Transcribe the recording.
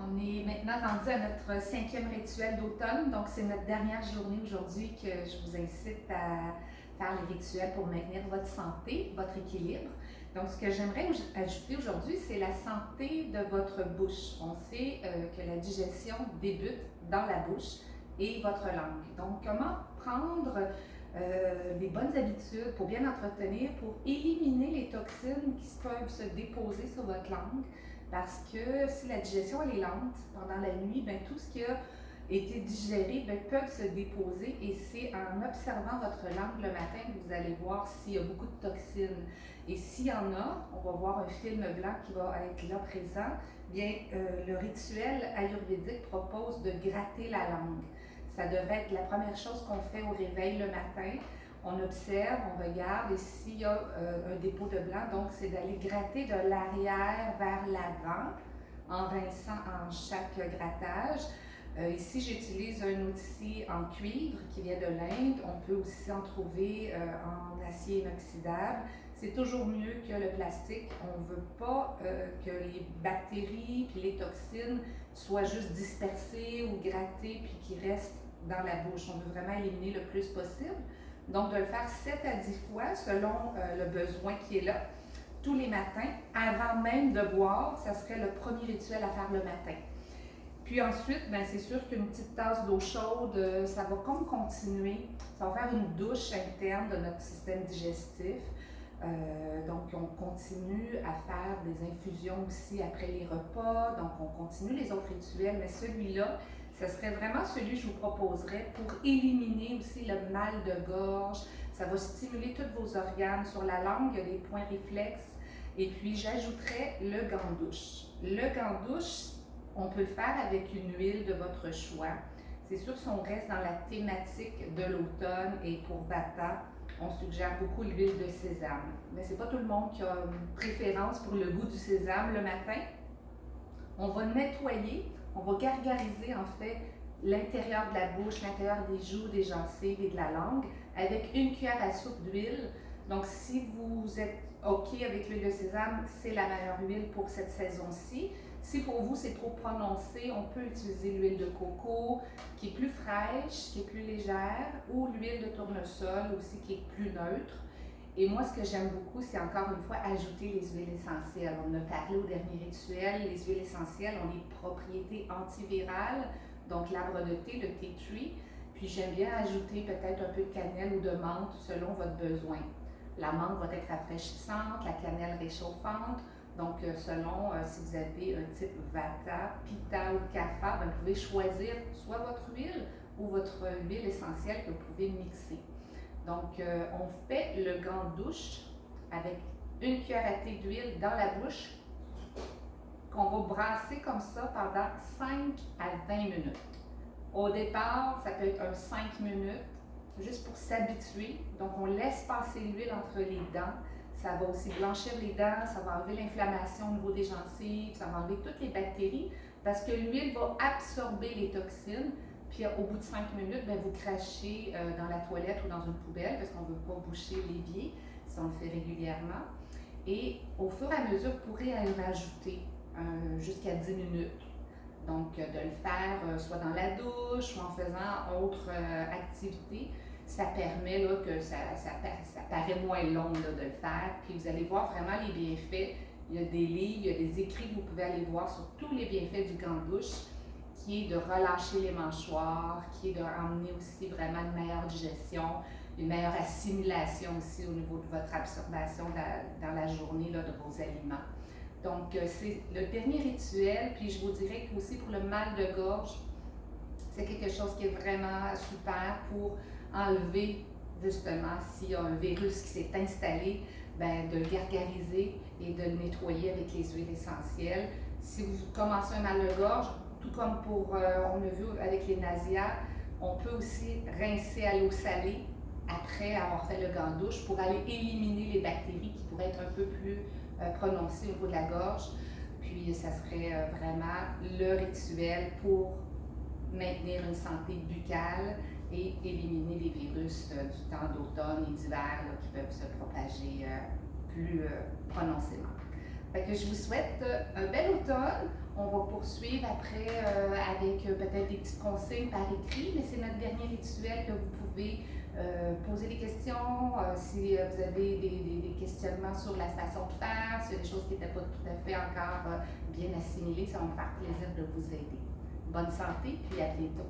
On est maintenant rendu à notre 5e rituel d'automne, donc c'est notre dernière journée aujourd'hui que je vous incite à faire les rituels pour maintenir votre santé, votre équilibre. Donc ce que j'aimerais ajouter aujourd'hui, c'est la santé de votre bouche. On sait que la digestion débute dans la bouche et votre langue. Donc comment prendre des bonnes habitudes pour bien entretenir, pour éliminer les toxines qui peuvent se déposer sur votre langue. Parce que si la digestion elle est lente pendant la nuit, bien, tout ce qui a été digéré peut se déposer et c'est en observant votre langue le matin que vous allez voir s'il y a beaucoup de toxines. Et s'il y en a, on va voir un film blanc qui va être là présent. Bien, le rituel ayurvédique propose de gratter la langue. Ça devrait être la première chose qu'on fait au réveil le matin. On observe, on regarde et s'il y a un dépôt de blanc, donc c'est d'aller gratter de l'arrière vers l'avant en rinçant en chaque grattage. Ici, j'utilise un outil en cuivre qui vient de l'Inde. On peut aussi en trouver en acier inoxydable. C'est toujours mieux que le plastique. On ne veut pas que les bactéries et les toxines soient juste dispersées ou grattées puis qui restent dans la bouche. On veut vraiment éliminer le plus possible. Donc, de le faire 7 à 10 fois selon le besoin qui est là, tous les matins, avant même de boire, ça serait le premier rituel à faire le matin. Puis ensuite, bien, c'est sûr qu'une petite tasse d'eau chaude, ça va comme continuer, ça va faire une douche interne de notre système digestif. Donc, on continue à faire des infusions aussi après les repas, donc on continue les autres rituels, mais celui-là, ce serait vraiment celui que je vous proposerais pour éliminer aussi le mal de gorge. Ça va stimuler tous vos organes. Sur la langue, il y a des points réflexes. Et puis, j'ajouterais le gant-douche. Le gant-douche, on peut le faire avec une huile de votre choix. C'est sûr, si on reste dans la thématique de l'automne et pour Vata, on suggère beaucoup l'huile de sésame. Mais ce n'est pas tout le monde qui a une préférence pour le goût du sésame le matin. On va nettoyer. On va gargariser en fait l'intérieur de la bouche, l'intérieur des joues, des gencives et de la langue avec une cuillère à soupe d'huile. Donc si vous êtes OK avec l'huile de sésame, c'est la meilleure huile pour cette saison-ci. Si pour vous c'est trop prononcé, on peut utiliser l'huile de coco qui est plus fraîche, qui est plus légère, ou l'huile de tournesol aussi qui est plus neutre. Et moi, ce que j'aime beaucoup, c'est encore une fois ajouter les huiles essentielles. On a parlé au dernier rituel, les huiles essentielles ont des propriétés antivirales, donc l'arbre de thé, le tea tree. Puis j'aime bien ajouter peut-être un peu de cannelle ou de menthe selon votre besoin. La menthe va être rafraîchissante, la cannelle réchauffante. Donc selon si vous avez un type Vata, Pitta ou Kapha, vous pouvez choisir soit votre huile ou votre huile essentielle que vous pouvez mixer. Donc, on fait le gant-douche avec une cuillère à thé d'huile dans la bouche qu'on va brasser comme ça pendant 5 à 20 minutes. Au départ, ça peut être un 5 minutes, juste pour s'habituer. Donc, on laisse passer l'huile entre les dents. Ça va aussi blanchir les dents, ça va enlever l'inflammation au niveau des gencives, ça va enlever toutes les bactéries parce que l'huile va absorber les toxines. Puis au bout de 5 minutes, vous crachez dans la toilette ou dans une poubelle parce qu'on ne veut pas boucher l'évier si on le fait régulièrement. Et au fur et à mesure, vous pourrez en rajouter jusqu'à 10 minutes. Donc de le faire soit dans la douche ou en faisant autre activité, ça permet là, que ça paraît moins long là, de le faire. Puis vous allez voir vraiment les bienfaits. Il y a des livres, il y a des écrits que vous pouvez aller voir sur tous les bienfaits du gant-douche, qui est de relâcher les mâchoires, qui est d'emmener aussi vraiment une meilleure digestion, une meilleure assimilation aussi au niveau de votre absorption dans la journée là, de vos aliments. Donc, c'est le dernier rituel, puis je vous dirais que aussi pour le mal de gorge, c'est quelque chose qui est vraiment super pour enlever justement s'il y a un virus qui s'est installé, de le gargariser et de le nettoyer avec les huiles essentielles. Si vous commencez un mal de gorge, tout comme pour, on a vu avec les nausées, on peut aussi rincer à l'eau salée après avoir fait le gant-douche pour aller éliminer les bactéries qui pourraient être un peu plus prononcées au niveau de la gorge. Puis ça serait vraiment le rituel pour maintenir une santé buccale et éliminer les virus du temps d'automne et d'hiver qui peuvent se propager plus prononcément. Fait que je vous souhaite un bel automne. On va poursuivre après avec peut-être des petites consignes par écrit, mais c'est notre dernier rituel que vous pouvez poser des questions. Si vous avez des questionnements sur la façon de faire, s'il y a des choses qui n'étaient pas tout à fait encore bien assimilées, ça va me faire plaisir de vous aider. Bonne santé, puis à bientôt.